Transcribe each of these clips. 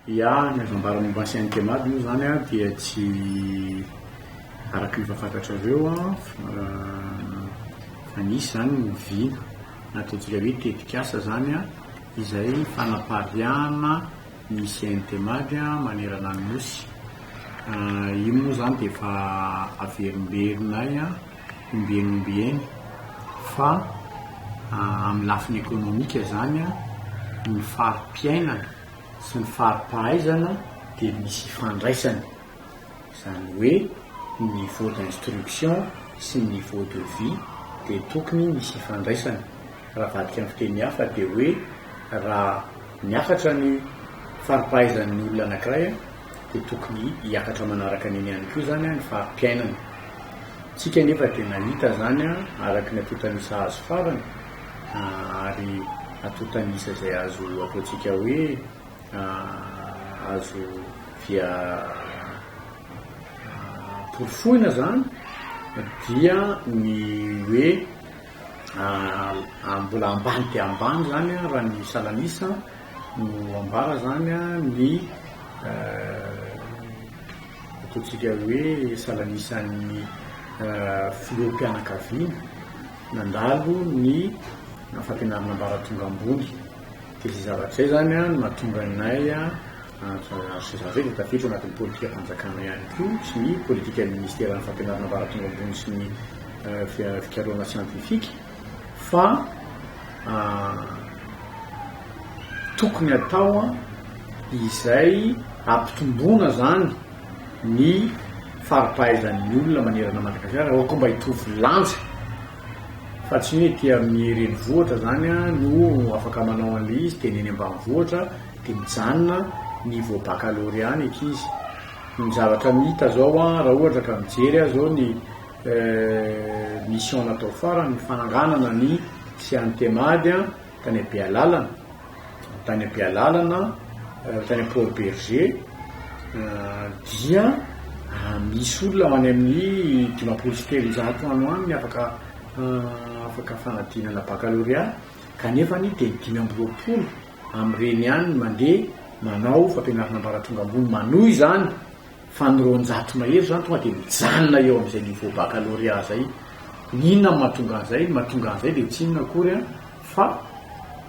Ia ny azambara momba ancienneté-mady moa zany a dia tsy araky ny fafantatra aveo a fa nisy zany novina nataontsika hoe tetikasa zany a izay fanapariana ny ancienneté-mady a manerana ny nosy. Io moa zany de efa averimberonay a ombieny fa amin'ny lafiny ekonomika zany a ny farim-piainana sy ny fari-pahaizana dia misy ifandraisany, izany hoe niveau d'instruction sy niveau de vie dia tokony misy ifandraisany. Raha vadika amin'ny fiteny hafa dia hoe raha miakatra ny fari-pahaizan'ny olona anankiray dia tokony hiakatra manaraka an'iny ihany koa zany ny fari-piainana. Tsika nefa dia nahita zany a araky ny atotanisa azo farany ary atotanisa izay azo ataontsika hoe azo via porofoina zany dia ny hoe mbola ambany dia ambany zany a raha ny salanisa no ambara zany a ny ataontsika hoe salanisan'ny filoham-pianakaviana nandalo ny fampianarana ambaratonga ambony. Dia izay zavatra izay zany a no mahatonga anay a zay dia tafiditra anatin'ny politika fanjakana ihany koa sy ny politika ministera fampianarana ambaratonga ambony sy ny fikarohana siantifika fa tokony atao a izay ampitomboana zany ny fari-pahaizan'ny olona manerana Madagasikara raha mba hitovy lanja fa tsy hoe ety amin'ny renivohitra zany a no afaka manao an'ilay izy dia neny ambanivohitra dia mijanona niveau baccalauréat ny ankizy. Ny zavatra mita zao a raha ohatra ka mijery a zao ny mission natao farany fananganana ny ancienneté-mady a tany Bealalana tany Port Berger dia misy olona ho any amin'ny 700 ano any afaka fanadinana baccalauréat kanefa ny dia 520 amin'ireny ihany mandeha manao fampianarana ambaratonga ambony manohy zany fa ny 200 mahery zany tonga dia mijanona eo amin'izay niveau baccalauréat zay. Inona mahatonga an'izay dia tsy inona akory a fa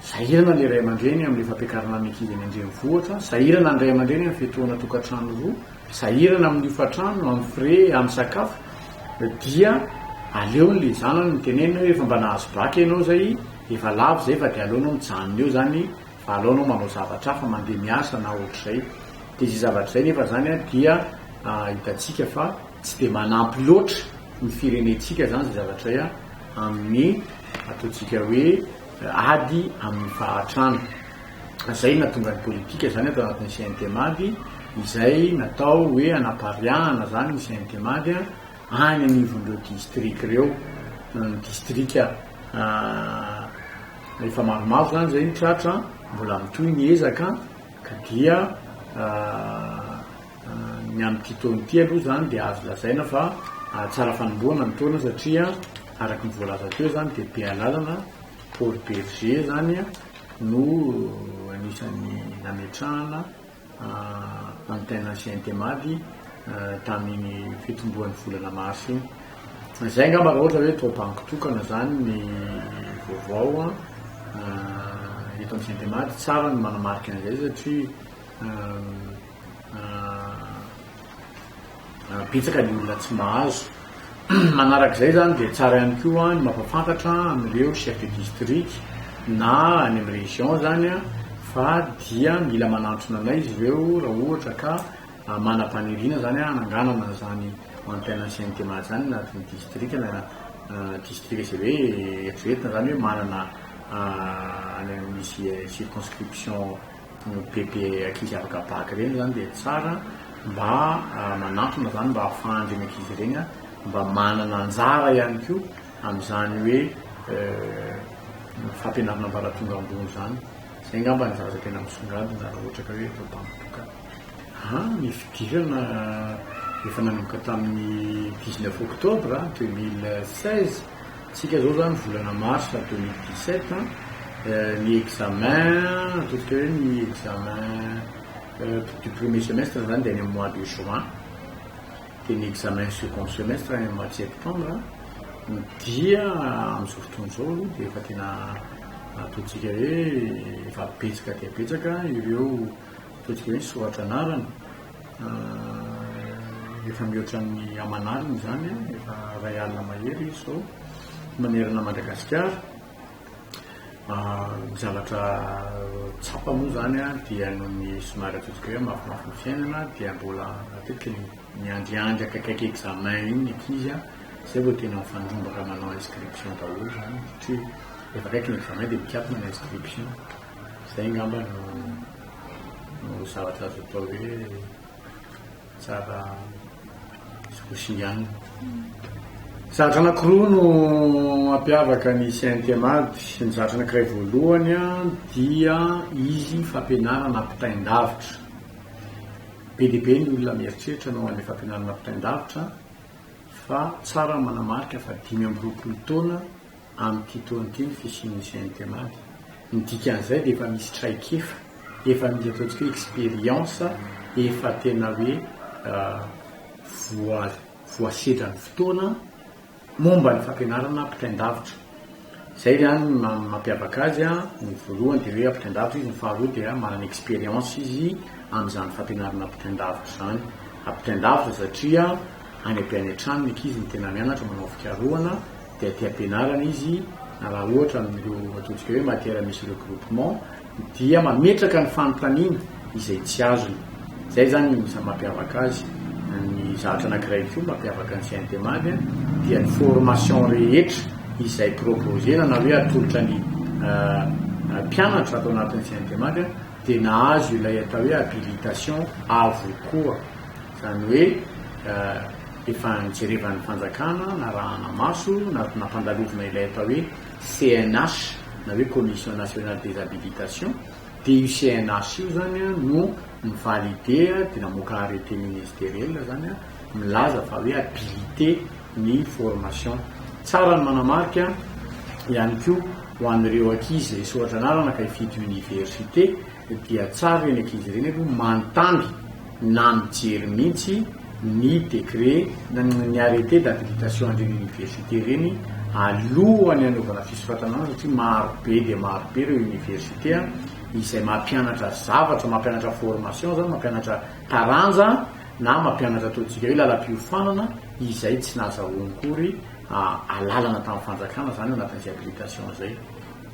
sahirana ny ray aman-dreny amin'ilay fampiakarana ny ankizy any andrenivohitra, sahirana ny ray aman-dreny amin'ny fitoana tokantrano roa, sahirana amin'ny ofatrano, amin'ny frais, amin'ny sakafo dia aleon'ilay zanany mitenena hoe efa mba nahazo bac ianao zay efa lavo zay fa dia aleonao mijanona eo zany fa aleonao manao zavatra hafa mandeha miasa na ohatr'izay. Dia izay zavatra izay nefa zany a dia hitantsika fa tsy dia manampy loatra ny firenentsika zany izay zavatra izay a amin'ny ataontsika hoe ady amin'ny fahatrano. Izay natonga ny politika zany atao anatin'ny ancienneté-mady izay natao hoe anapariahana zany ny ancienneté-mady any anivon'ireo district ireo ny district efa maromaro zany zay ny tratra mbola mitohy ny ezaka ka dia ny amin'ity taon'ity aloha zany dia azo lazaina fa tsara fanomboana ny taona satria araky ny voalaza teo zany dia Bealalana Port Berger zany no anisan'ny nametrahana antenne ancienneté-mady tamin'ny fitomboan'ny volana mars iny. Izay angamba raha ohatra hoe toam-pankitokana zany ny vaovao eto ancienneté-mady tsara ny manamarika an'izay satria betsaka ny olona tsy mahazo. Manarak'izay zany dia tsara ihany koa ny mampafantatra amin'ireo chef de district na any amin'ny région zany fa dia mila manantrona anay izy ireo raha ohatra ka manam-paniriana zany hananganana zany antenne ancienneté-mady zany anatin'ny district district izay hoe eritreretina zany hoe manana misy circonscription PP ankizy afaka bac ireny zany dia tsara mba manantona zany mba hahafahandry ny ankizy ireny mba manana anjara ihany koa amin'izany hoe fampianarana ambaratonga ambony zany. Izay ngamba ny zavatra tena misongadina raha ohatra ka hoe toam-pankitokana. Ny fidirana efa nanomboka tamin'ny 19 octobre 2016 tsika zao zany volana mars 2017 ny examen ataontsika hoe ny examen du premier semestre zany de any amin'ny mois de juin, de ny examen second semestre any amin'ny mois de septembre, dia amin'izao fotoana izao aloha de efa tena ataontsika hoe efa betsaka dia betsaka ireo ataontsika hoe soratra anarana, efa mihoatra ny amanariny zany efa ray alina mahery izy zao manerana Madagasikara. Ny zavatra tsapa moa zany dia noho ny somary ataontsika hoe mafimafy ny fiainana dia mbola matetika ny andiandy akaikaiky examen iny ny ankizy zay vao tena mifandrombaka manao inscription daholo zany satria efa akaiky ny examen de mikatona ny inscription. Zay ngamba no zavatra azo atao hoe tsara sikosinganina. Zavatra anankiroa no mampiavaka ny CNT-MAD. Ny zavatra anankiray voalohany dia izy fampianarana ampitain-davitra. Be dia be ny olona mieritreritra nao an'ilay fampianarana ampitain-davitra fa tsara manamarika fa 5-20 taona amin'ity taona ity ny fisian'ny CNT-MAD. Ny dikan'izay dia efa misy traikefa, efa misy ataontsika hoe expérience, efa tena hoe voasedra ny fotoana momba ny fampianarana ampitain-davitra. Zay zany mampiavaka azy ny voalohany dia hoe ampitain-davitra izy, ny faharoa dia manana expérience izy amin'izany fampianarana ampitain-davitra zany. Ampitain-davitra satria any am-piany an-trano ny ankizy ny tena mianatra manao fikarohana dia tia ampianarana izy, na raha ohatra amin'ireo ataontsika hoe matière misy regroupement dia mametraka ny fanontaniana izay tsy azony. Zay zany mampiavaka azy. Ny zavatra anankiray koa mampiavaka ny CNT-MAD dia ny formation rehetra izay proposena na hoe atolotra ny mpianatra atao anatin'ny CNT-MAD dia nahazo ilay atao hoe habilitation avokoa. Zany hoe efa nijerevan'ny fanjakana na rahana maso na nampandalovina ilay atao hoe CNH na hoe Commission nationale des habilitations. Dia io CNH io zany no mivalide dia namoaka arrêté ministériel zany milaza fa hoe habilité ny formation. Tsara ny manamarika ihany koa ho an'ireo ankizy izay soratra anarana ka hifidy université dia tsara reny ankizy ireny aloha manontany na mijery mihitsy ny décret ny arrêté d'habilitation an'ireny université reny alohany anaovana fisoratana satria marobe dia marobe ireo université izay mampianatra zavatra, mampianatra formation zany, mampianatra taranja na mampianatra ataontsika hoe lalam-piofanana izay tsy nahazahoany kory alalana tamin'ny fanjakana zany anatin'izay habilitation zay.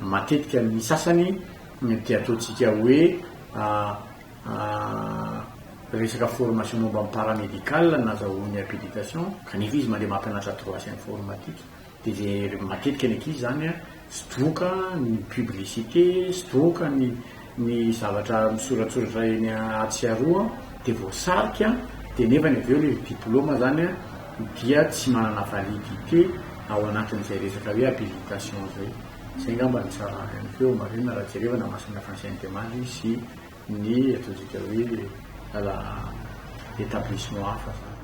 Matetika ny sasany dia ataontsika hoe resaka formation momba amin'ny paramédical nahazahoany habilitation kanefa izy mandeha mampianatra droit informatique. Dia zay matetika ny ankizy zany sotroka ny publicité, sotroka ny zavatra misoratsoratra eny atsiaroa dia voasarika dia nefa ny aveo ilay diplôma zany dia tsy manana validité ao anatin'izay resaka hoe habilitation zay. Zay ngamba ny tsara ihany keo marina raha jerevana masina fa ny CNT-MAD sy ny ataontsika hoe établissement hafa zany.